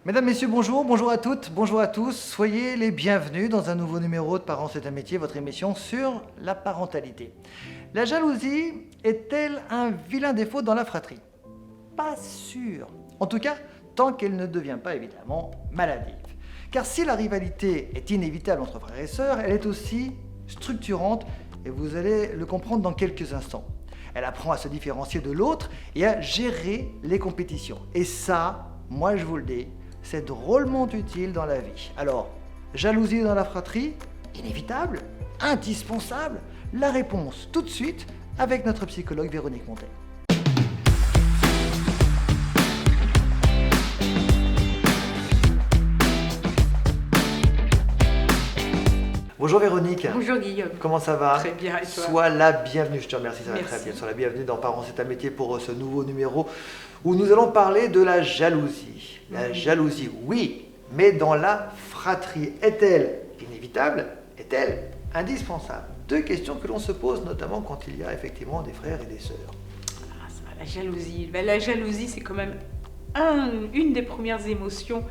Mesdames, Messieurs, bonjour, bonjour à toutes, bonjour à tous. Soyez les bienvenus dans un nouveau numéro de Parents c'est un métier, votre émission sur la parentalité. La jalousie est-elle un vilain défaut dans la fratrie? Pas sûr. En tout cas, tant qu'elle ne devient pas évidemment maladive. Car si la rivalité est inévitable entre frères et sœurs, elle est aussi structurante et vous allez le comprendre dans quelques instants. Elle apprend à se différencier de l'autre et à gérer les compétitions. Et ça, moi je vous le dis, c'est drôlement utile dans la vie. Alors, jalousie dans la fratrie, inévitable, indispensable? La réponse tout de suite avec notre psychologue Véronique Montet. Bonjour Véronique. Bonjour Guillaume. Comment ça va? Très bien, et toi? Sois la bienvenue, je te remercie, ça va Merci. très bien. Sois la bienvenue dans Parents c'est un métier pour ce nouveau numéro où nous allons parler de la jalousie. La jalousie, oui, mais dans la fratrie. Est-elle inévitable? Est-elle indispensable? Deux questions que l'on se pose notamment quand il y a effectivement des frères et des sœurs. Ah, ça va, la jalousie. Ben, la jalousie, c'est quand même une des premières émotions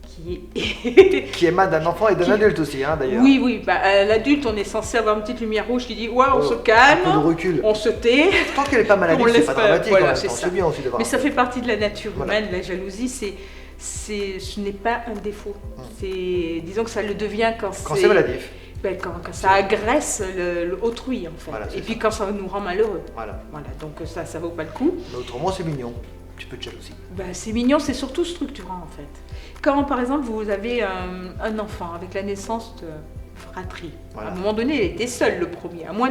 qui est... Qui émane d'un enfant et d'un adulte aussi, hein, d'ailleurs. Oui, l'adulte, on est censé avoir une petite lumière rouge qui dit « Ouais, on se Un peu de calme, recul. on se tait ». Tant qu'elle n'est pas maladive, On c'est laisse pas pas- dramatique. voilà, en même c'est temps. ça. C'est bien aussi de voir. Mais ça fait partie de la nature Voilà. humaine. La jalousie, ce n'est pas un défaut. Disons que ça le devient quand c'est maladif. Quand ça agresse autrui, en fait. Voilà, c'est Et puis ça. quand ça nous rend malheureux. Voilà. Voilà, donc ça vaut pas le coup. Mais autrement, c'est mignon. Un petit peu de jalousie. C'est mignon, c'est surtout structurant en fait. Quand par exemple vous avez un enfant avec la naissance de fratrie, Voilà. à un moment donné il était seul le premier, à moins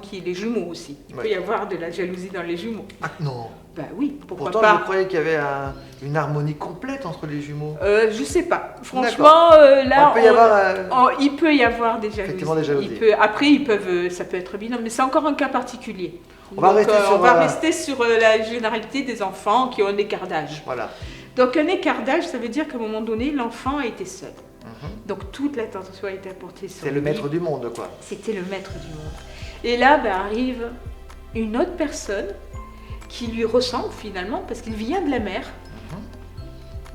qu'il y ait les jumeaux aussi. Il peut Ouais. y avoir de la jalousie dans les jumeaux. Ah non. Oui, pourquoi Pourtant, je pas. croyais qu'il y avait une harmonie complète entre les jumeaux. Je sais pas. Franchement, là, Il peut y avoir, il peut y avoir des jalousies. effectivement, des jalousies. Après, ça peut être binôme, mais c'est encore un cas particulier. On va rester sur, on va rester sur la généralité des enfants qui ont un écart d'âge. Voilà. Donc un écart d'âge, ça veut dire qu'à un moment donné, l'enfant a été seul. Mhm. Donc toute l'attention a été apportée sur C'est le lui. maître du monde, quoi. C'était le maître du monde. Et là, arrive une autre personne qui lui ressemble finalement, parce qu'il vient de la mère.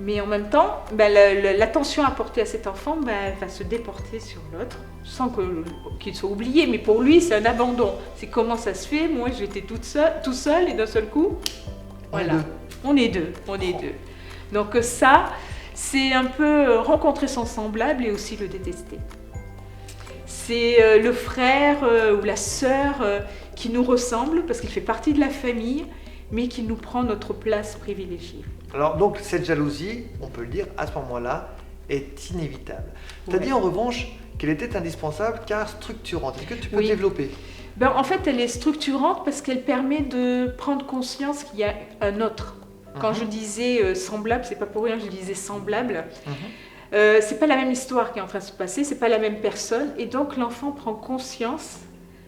Mais en même temps, l'attention apportée à cet enfant va se déporter sur l'autre, sans qu'il soit oublié. Mais pour lui, c'est un abandon. C'est comment ça se fait? Moi, j'étais tout seul, et d'un seul coup, voilà, on est deux. Donc ça, c'est un peu rencontrer son semblable et aussi le détester. C'est le frère ou la sœur qui nous ressemble parce qu'il fait partie de la famille, mais qui nous prend notre place privilégiée. Alors, donc, cette jalousie, on peut le dire, à ce moment-là, est inévitable. Tu as Ouais. dit en revanche qu'elle était indispensable car structurante. Est-ce que tu peux Oui. développer? En fait, elle est structurante parce qu'elle permet de prendre conscience qu'il y a un autre. Quand je disais semblable, c'est pas pour rien que je disais semblable. C'est pas la même histoire qui est en train de se passer, c'est pas la même personne, et donc l'enfant prend conscience.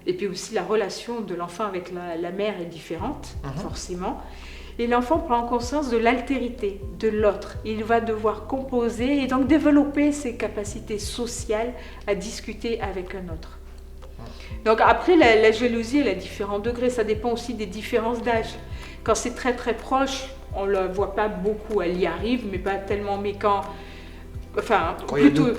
Et puis aussi la relation de l'enfant avec la mère est différente, forcément. Et l'enfant prend conscience de l'altérité de l'autre. Il va devoir composer et donc développer ses capacités sociales à discuter avec un autre. Donc après, la jalousie, elle a différents degrés. Ça dépend aussi des différences d'âge. Quand c'est très très proche, on ne la voit pas beaucoup. Elle y arrive, mais pas tellement. Mais quand... Enfin, Oui, plutôt...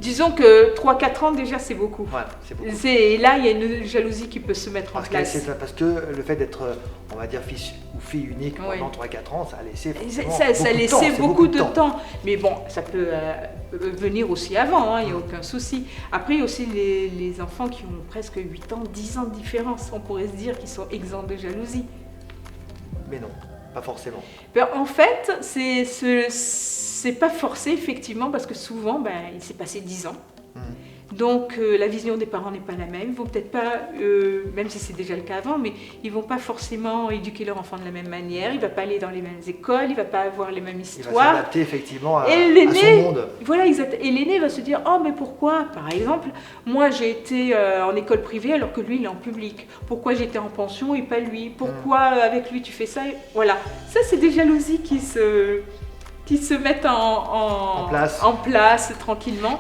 Disons que 3-4 ans, déjà, c'est beaucoup. Voilà, c'est beaucoup. Et là, il y a une jalousie qui peut se mettre en place. Parce que le fait d'être, on va dire, fils ou fille unique pendant 3-4 ans, ça a laissé Ça laissait beaucoup de temps. Mais bon, ça peut venir aussi avant, il n'y a aucun souci. Après, il y a aussi les enfants qui ont presque 8 ans, 10 ans de différence. On pourrait se dire qu'ils sont exempts de jalousie. Mais non, pas forcément. En fait, c'est pas forcé, effectivement, parce que souvent, il s'est passé 10 ans. Donc la vision des parents n'est pas la même. Ils vont peut-être pas, même si c'est déjà le cas avant, mais ils vont pas forcément éduquer leur enfant de la même manière. Il va pas aller dans les mêmes écoles, il va pas avoir les mêmes Il va histoires. s'adapter effectivement à Et son monde. voilà, exact. Et l'aîné va se dire, oh mais pourquoi, par exemple, moi j'ai été en école privée alors que lui il est en public. Pourquoi j'étais en pension et pas lui? Pourquoi avec lui tu fais ça? Voilà. Ça c'est des jalousies qui se mettent en place tranquillement.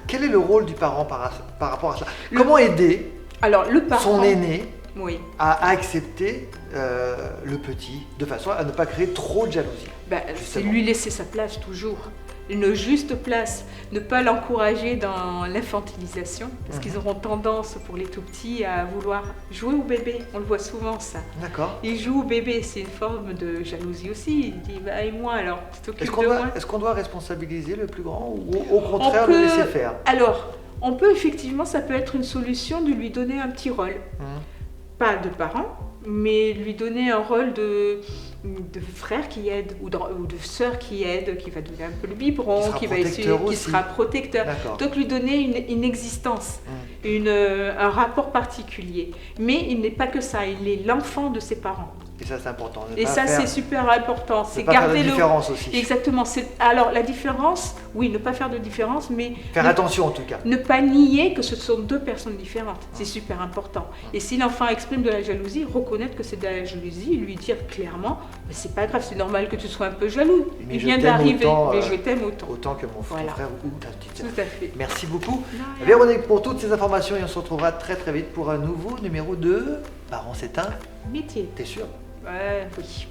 Quel est le rôle du parent par rapport à ça? Comment aider Alors, le parent, son aîné Oui. à accepter le petit, de façon à ne pas créer trop de jalousie. C'est lui laisser sa place toujours. Une juste place, ne pas l'encourager dans l'infantilisation, parce qu'ils auront tendance, pour les tout petits, à vouloir jouer au bébé. On le voit souvent, ça. D'accord. Ils jouent au bébé, c'est une forme de jalousie aussi. Il dit, bah, et moi alors, tu t'occupes de moi. Est-ce qu'on doit responsabiliser le plus grand ou au contraire le laisser faire? Alors, on peut effectivement, ça peut être une solution de lui donner un petit rôle. Pas de parent, mais lui donner un rôle de frère qui aide ou de sœur qui aide, qui va donner un peu le biberon, qui sera protecteur. Donc lui donner une existence, un rapport particulier. Mais il n'est pas que ça, il est l'enfant de ses parents. Et ça, c'est important. Et ça, c'est super important. C'est garder la différence aussi. Exactement. Alors, la différence, oui, ne pas faire de différence, mais... Faire attention, en tout cas. Ne pas nier que ce sont deux personnes différentes. C'est super important. Et si l'enfant exprime de la jalousie, reconnaître que c'est de la jalousie, lui dire clairement, mais c'est pas grave, c'est normal que tu sois un peu jaloux. Mais il vient d'arriver, mais je t'aime autant. Autant que mon frère ou ta petite sœur. Tout à fait. Merci beaucoup, Véronique, pour toutes ces informations. Et on se retrouvera très très vite pour un nouveau numéro de Parents, c'est un métier. T'es sûr? Ouais, oui.